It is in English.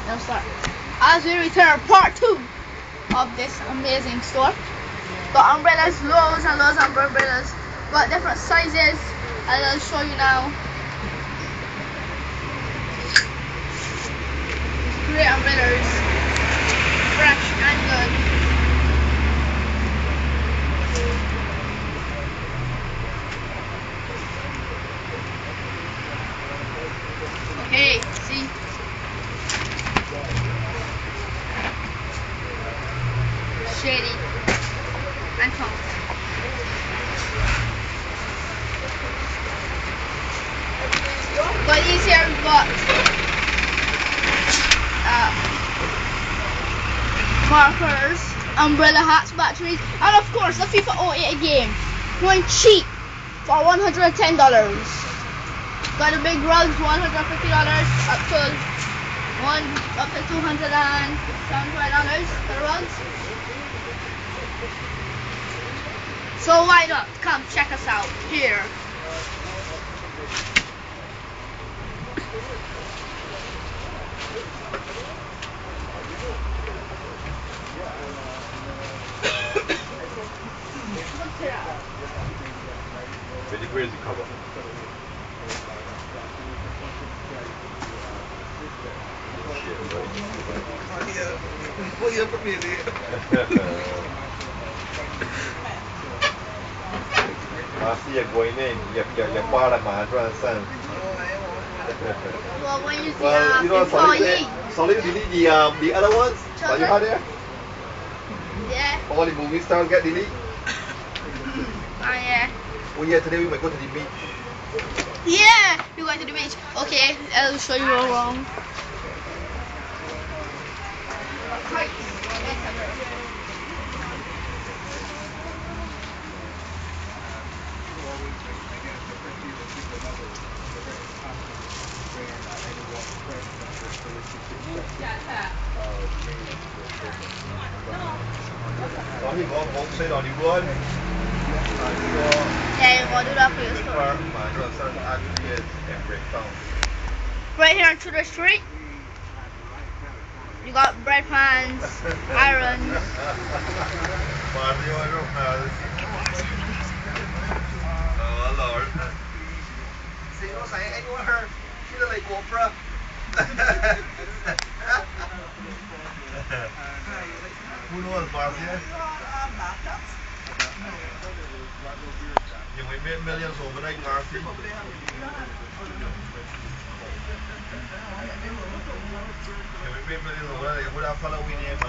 Now start. As we return part 2 of this amazing store. Got umbrellas, loads and loads of umbrellas. Got different sizes. I'll show you now. Great umbrellas. Fresh and good. Okay, see? Shady and calm. But these here we've got markers, umbrella hats, batteries, and of course the FIFA 08 game. Going cheap for $110. Got the big rugs, $150 up to $275 for the rugs. So why not come check us out here? Where's the cover? What you put me in here? See you're going in, you're part of Manjra And Sons. Well, when you see Well, you know, Solid delete the other ones that you had there. Yeah. All the movie stars get delete. Yeah. Oh yeah, today we might go to the beach. Yeah, we're going to the beach. Okay, I'll show you all wrong. Có thì có xe đỏ đi luôn. Yeah, we'll do that for you. Manjra And Sons aggregates in Bridgetown. Right here on Tudor Street, you got bread pans, irons. Oh Lord. See, you know, I know her. She look like Oprah. Who knows, Marcia? You might make millions overnight, Marcia. You might make millions overnight. What that fellow we name